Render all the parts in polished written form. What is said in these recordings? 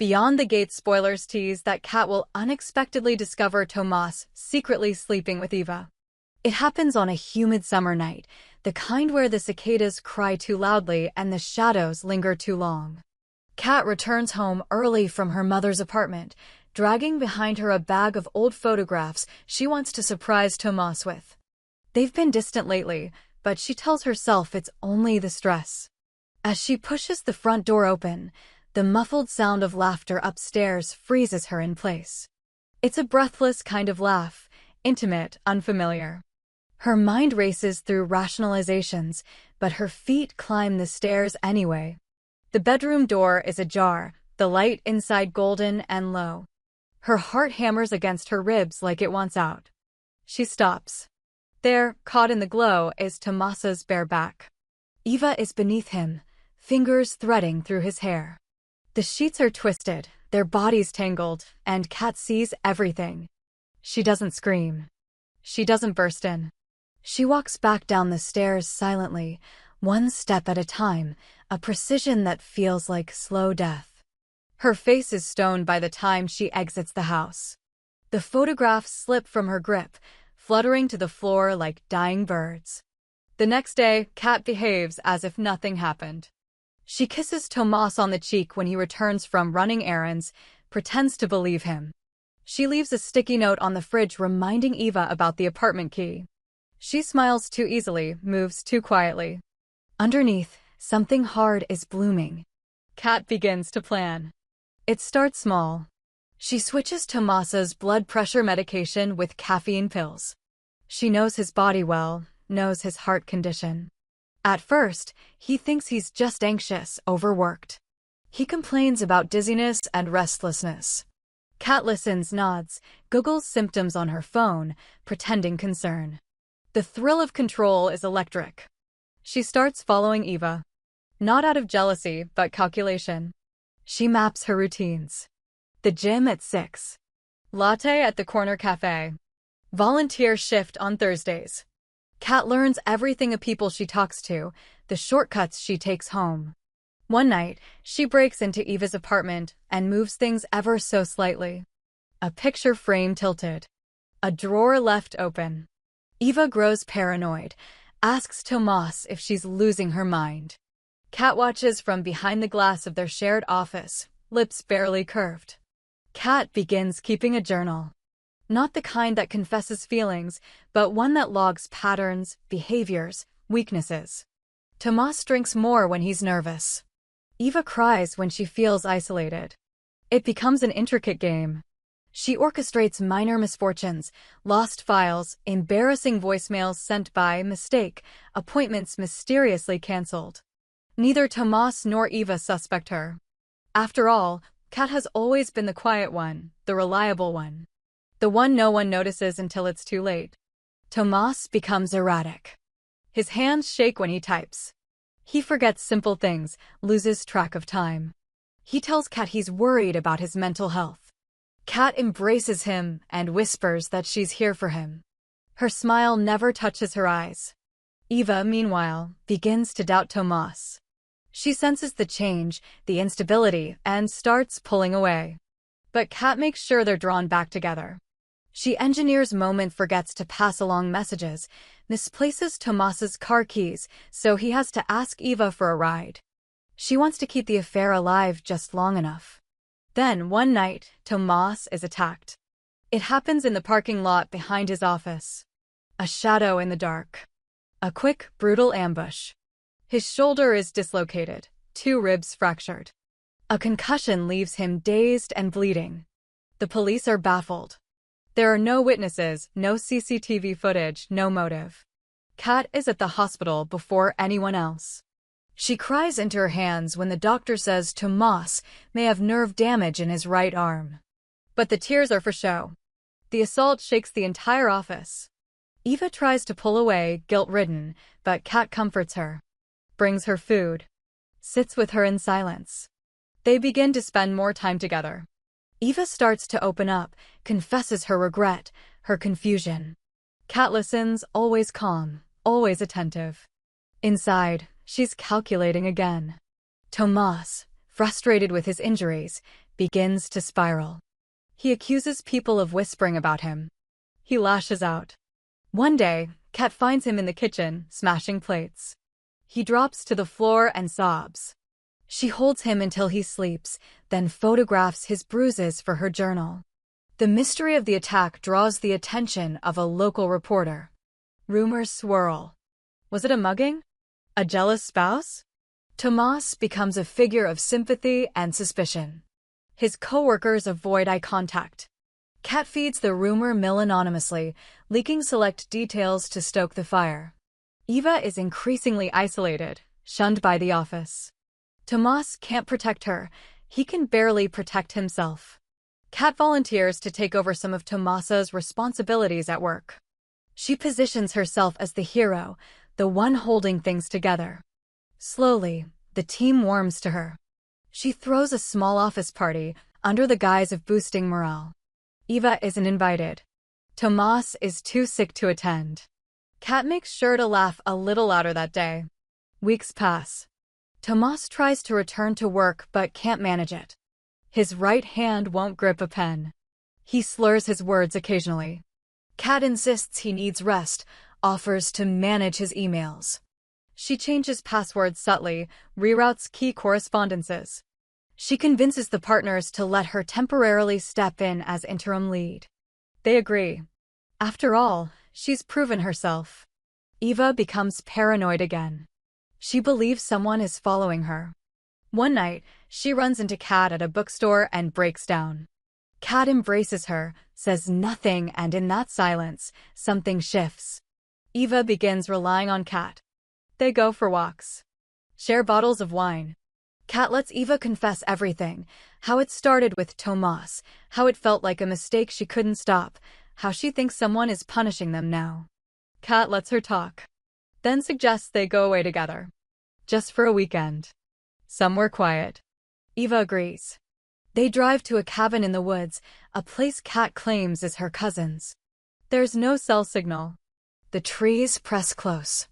Beyond the Gate spoilers tease that Kat will unexpectedly discover Tomas secretly sleeping with Eva. It happens on a humid summer night, the kind where the cicadas cry too loudly and the shadows linger too long. Kat returns home early from her mother's apartment, dragging behind her a bag of old photographs she wants to surprise Tomas with. They've been distant lately, but she tells herself it's only the stress. As she pushes the front door open, the muffled sound of laughter upstairs freezes her in place. It's a breathless kind of laugh, intimate, unfamiliar. Her mind races through rationalizations, but her feet climb the stairs anyway. The bedroom door is ajar, the light inside golden and low. Her heart hammers against her ribs like it wants out. She stops. There, caught in the glow, is Tomas's bare back. Eva is beneath him, fingers threading through his hair. The sheets are twisted, their bodies tangled, and Kat sees everything. She doesn't scream. She doesn't burst in. She walks back down the stairs silently, one step at a time, a precision that feels like slow death. Her face is stone by the time she exits the house. The photographs slip from her grip, fluttering to the floor like dying birds. The next day, Kat behaves as if nothing happened. She kisses Tomas on the cheek when he returns from running errands, pretends to believe him. She leaves a sticky note on the fridge reminding Eva about the apartment key. She smiles too easily, moves too quietly. Underneath, something hard is blooming. Kat begins to plan. It starts small. She switches Tomas's blood pressure medication with caffeine pills. She knows his body well, knows his heart condition. At first, he thinks he's just anxious, overworked. He complains about dizziness and restlessness. Kat listens, nods, Googles symptoms on her phone, pretending concern. The thrill of control is electric. She starts following Eva. Not out of jealousy, but calculation. She maps her routines. The gym at 6. Latte at the corner cafe. Volunteer shift on Thursdays. Kat learns everything of people she talks to, the shortcuts she takes home. One night, she breaks into Eva's apartment and moves things ever so slightly. A picture frame tilted. A drawer left open. Eva grows paranoid, asks Tomas if she's losing her mind. Kat watches from behind the glass of their shared office, lips barely curved. Kat begins keeping a journal. Not the kind that confesses feelings, but one that logs patterns, behaviors, weaknesses. Tomas drinks more when he's nervous. Eva cries when she feels isolated. It becomes an intricate game. She orchestrates minor misfortunes, lost files, embarrassing voicemails sent by mistake, appointments mysteriously canceled. Neither Tomas nor Eva suspect her. After all, Kat has always been the quiet one, the reliable one. The one no one notices until it's too late. Tomas becomes erratic. His hands shake when he types. He forgets simple things, loses track of time. He tells Kat he's worried about his mental health. Kat embraces him and whispers that she's here for him. Her smile never touches her eyes. Eva, meanwhile, begins to doubt Tomas. She senses the change, the instability, and starts pulling away. But Kat makes sure they're drawn back together. She engineers moments, forgets to pass along messages, misplaces Tomas's car keys, so he has to ask Eva for a ride. She wants to keep the affair alive just long enough. Then, one night, Tomas is attacked. It happens in the parking lot behind his office. A shadow in the dark. A quick, brutal ambush. His shoulder is dislocated, 2 ribs fractured. A concussion leaves him dazed and bleeding. The police are baffled. There are no witnesses, no CCTV footage, no motive. Kat is at the hospital before anyone else. She cries into her hands when the doctor says Tomas may have nerve damage in his right arm. But the tears are for show. The assault shakes the entire office. Eva tries to pull away, guilt-ridden, but Kat comforts her. Brings her food. Sits with her in silence. They begin to spend more time together. Eva starts to open up, confesses her regret, her confusion. Kat listens, always calm, always attentive. Inside, she's calculating again. Tomas, frustrated with his injuries, begins to spiral. He accuses people of whispering about him. He lashes out. One day, Kat finds him in the kitchen, smashing plates. He drops to the floor and sobs. She holds him until he sleeps, then photographs his bruises for her journal. The mystery of the attack draws the attention of a local reporter. Rumors swirl. Was it a mugging? A jealous spouse? Tomas becomes a figure of sympathy and suspicion. His co-workers avoid eye contact. Kat feeds the rumor mill anonymously, leaking select details to stoke the fire. Eva is increasingly isolated, shunned by the office. Tomas can't protect her. He can barely protect himself. Kat volunteers to take over some of Tomas's responsibilities at work. She positions herself as the hero, the one holding things together. Slowly, the team warms to her. She throws a small office party under the guise of boosting morale. Eva isn't invited. Tomas is too sick to attend. Kat makes sure to laugh a little louder that day. Weeks pass. Tomas tries to return to work but can't manage it. His right hand won't grip a pen. He slurs his words occasionally. Kat insists he needs rest, offers to manage his emails. She changes passwords subtly, reroutes key correspondences. She convinces the partners to let her temporarily step in as interim lead. They agree. After all, she's proven herself. Eva becomes paranoid again. She believes someone is following her. One night, she runs into Kat at a bookstore and breaks down. Kat embraces her, says nothing, and in that silence, something shifts. Eva begins relying on Kat. They go for walks. Share bottles of wine. Kat lets Eva confess everything, how it started with Tomas, how it felt like a mistake she couldn't stop, how she thinks someone is punishing them now. Kat lets her talk. Then suggests they go away together. Just for a weekend. Somewhere quiet. Eva agrees. They drive to a cabin in the woods, a place Kat claims is her cousin's. There's no cell signal. The trees press close.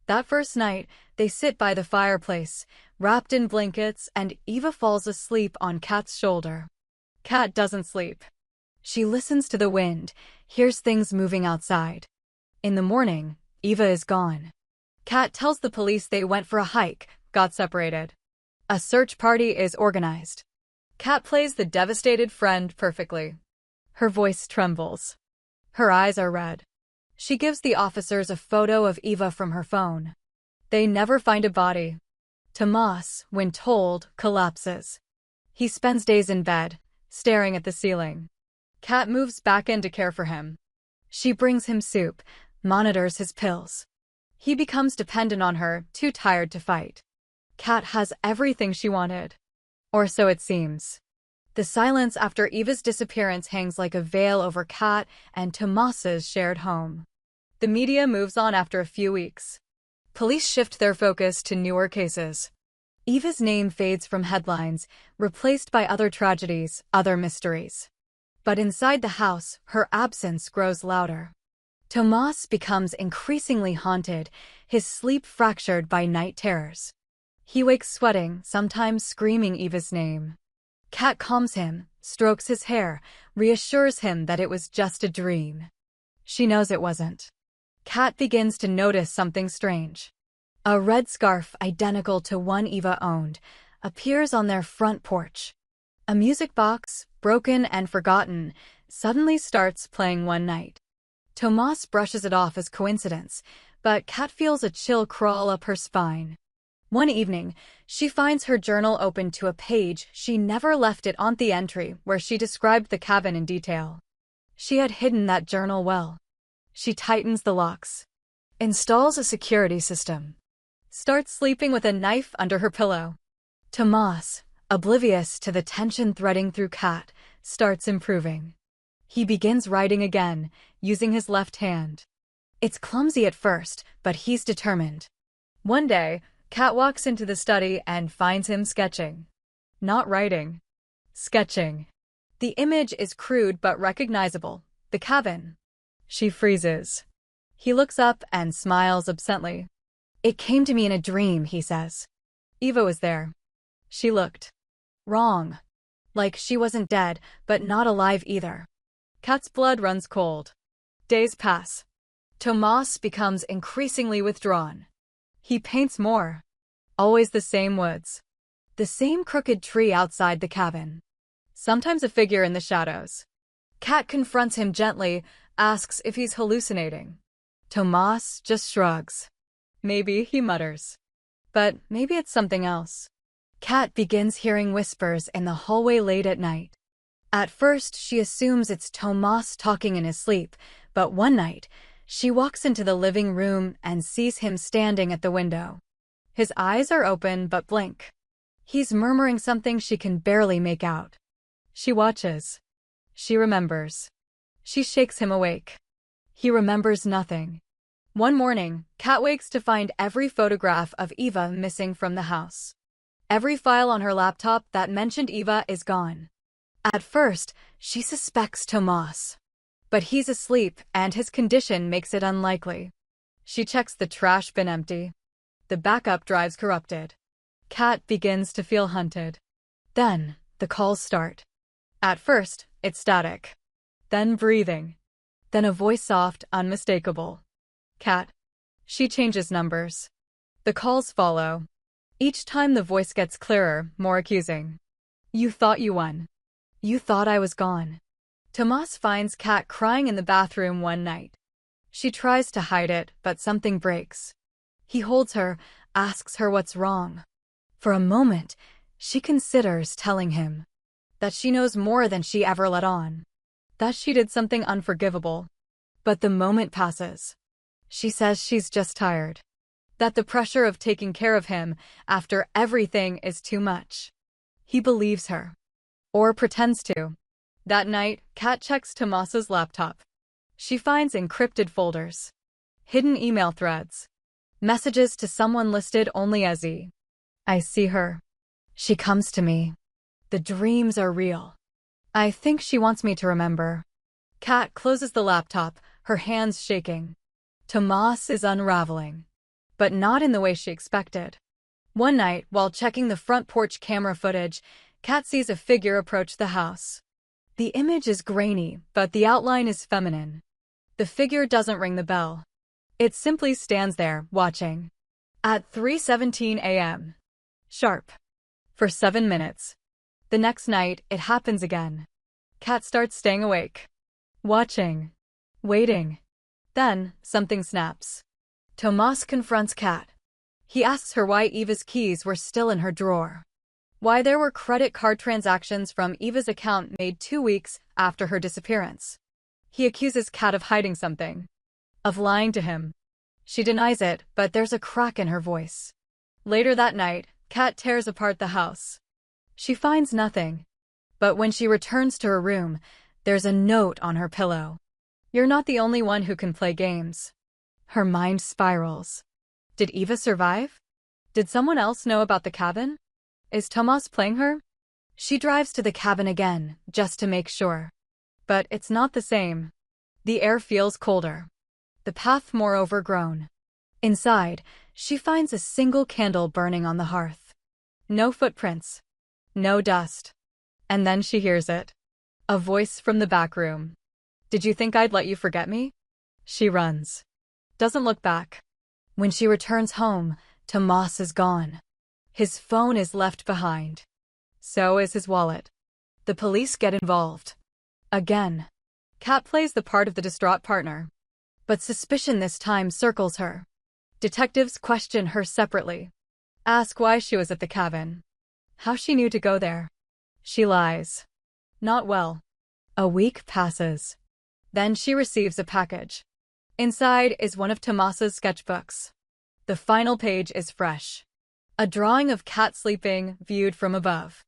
That first night, they sit by the fireplace, wrapped in blankets, and Eva falls asleep on Kat's shoulder. Kat doesn't sleep. She listens to the wind, hears things moving outside. In the morning, Eva is gone. Kat tells the police they went for a hike, got separated. A search party is organized. Kat plays the devastated friend perfectly. Her voice trembles. Her eyes are red. She gives the officers a photo of Eva from her phone. They never find a body. Tomas, when told, collapses. He spends days in bed, staring at the ceiling. Kat moves back in to care for him. She brings him soup, monitors his pills. He becomes dependent on her, too tired to fight. Kat has everything she wanted. Or so it seems. The silence after Eva's disappearance hangs like a veil over Kat and Tomas's shared home. The media moves on after a few weeks. Police shift their focus to newer cases. Eva's name fades from headlines, replaced by other tragedies, other mysteries. But inside the house, her absence grows louder. Tomas becomes increasingly haunted, his sleep fractured by night terrors. He wakes sweating, sometimes screaming Eva's name. Kat calms him, strokes his hair, reassures him that it was just a dream. She knows it wasn't. Kat begins to notice something strange. A red scarf identical to one Eva owned appears on their front porch. A music box, broken and forgotten, suddenly starts playing one night. Tomas brushes it off as coincidence, but Kat feels a chill crawl up her spine. One evening, she finds her journal open to a page she never left it on the entry where she described the cabin in detail. She had hidden that journal well. She tightens the locks. Installs a security system. Starts sleeping with a knife under her pillow. Tomas, oblivious to the tension threading through Kat, starts improving. He begins writing again, using his left hand. It's clumsy at first, but he's determined. One day, Kat walks into the study and finds him sketching. Not writing. Sketching. The image is crude but recognizable. The cabin. She freezes. He looks up and smiles absently. It came to me in a dream, he says. Eva was there. She looked wrong. Like she wasn't dead, but not alive either. Kat's blood runs cold. Days pass. Tomas becomes increasingly withdrawn. He paints more. Always the same woods. The same crooked tree outside the cabin. Sometimes a figure in the shadows. Kat confronts him gently, asks if he's hallucinating. Tomas just shrugs. Maybe, he mutters. But maybe it's something else. Kat begins hearing whispers in the hallway late at night. At first, she assumes it's Tomas talking in his sleep, but one night, she walks into the living room and sees him standing at the window. His eyes are open but blink. He's murmuring something she can barely make out. She watches. She remembers. She shakes him awake. He remembers nothing. One morning, Kat wakes to find every photograph of Eva missing from the house. Every file on her laptop that mentioned Eva is gone. At first, she suspects Tomas. But he's asleep, and his condition makes it unlikely. She checks the trash bin empty. The backup drive's corrupted. Kat begins to feel hunted. Then, the calls start. At first, it's static. Then breathing. Then a voice soft, unmistakable. Kat. She changes numbers. The calls follow. Each time the voice gets clearer, more accusing. You thought you won. You thought I was gone. Tomas finds Kat crying in the bathroom one night. She tries to hide it, but something breaks. He holds her, asks her what's wrong. For a moment, she considers telling him that she knows more than she ever let on, that she did something unforgivable. But the moment passes. She says she's just tired, that the pressure of taking care of him after everything is too much. He believes her. Or pretends to. That night, Kat checks Tomas's laptop. She finds encrypted folders, hidden email threads, messages to someone listed only as E. I see her. She comes to me. The dreams are real. I think she wants me to remember. Kat closes the laptop, her hands shaking. Tomas is unraveling. But not in the way she expected. One night, while checking the front porch camera footage, Kat sees a figure approach the house. The image is grainy, but the outline is feminine. The figure doesn't ring the bell. It simply stands there, watching. At 3:17 a.m. Sharp. For 7 minutes. The next night, it happens again. Kat starts staying awake. Watching. Waiting. Then, something snaps. Tomas confronts Kat. He asks her why Eva's keys were still in her drawer. Why there were credit card transactions from Eva's account made 2 weeks after her disappearance. He accuses Kat of hiding something. Of lying to him. She denies it, but there's a crack in her voice. Later that night, Kat tears apart the house. She finds nothing. But when she returns to her room, there's a note on her pillow. You're not the only one who can play games. Her mind spirals. Did Eva survive? Did someone else know about the cabin? Is Tomas playing her? She drives to the cabin again, just to make sure. But it's not the same. The air feels colder. The path more overgrown. Inside, she finds a single candle burning on the hearth. No footprints. No dust. And then she hears it. A voice from the back room. Did you think I'd let you forget me? She runs. Doesn't look back. When she returns home, Tomas is gone. His phone is left behind. So is his wallet. The police get involved. Again. Kat plays the part of the distraught partner. But suspicion this time circles her. Detectives question her separately. Ask why she was at the cabin. How she knew to go there. She lies. Not well. A week passes. Then she receives a package. Inside is one of Tomas's sketchbooks. The final page is fresh. A drawing of Kat sleeping, viewed from above.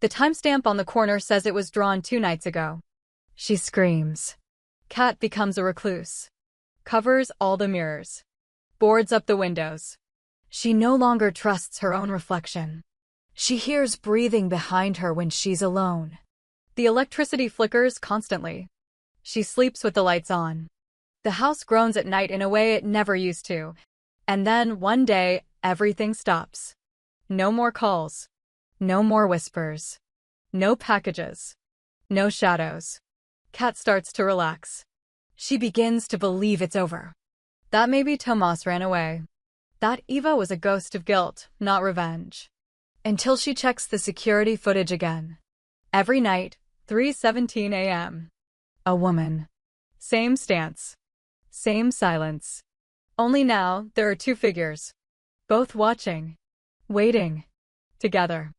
The timestamp on the corner says it was drawn 2 nights ago. She screams. Kat becomes a recluse. Covers all the mirrors. Boards up the windows. She no longer trusts her own reflection. She hears breathing behind her when she's alone. The electricity flickers constantly. She sleeps with the lights on. The house groans at night in a way it never used to. And then, one day, everything stops. No more calls. No more whispers. No packages. No shadows. Kat starts to relax. She begins to believe it's over. That maybe Tomas ran away. That Eva was a ghost of guilt, not revenge. Until she checks the security footage again. Every night, 3:17 a.m. A woman. Same stance. Same silence. Only now, there are two figures. Both watching. Waiting. Together.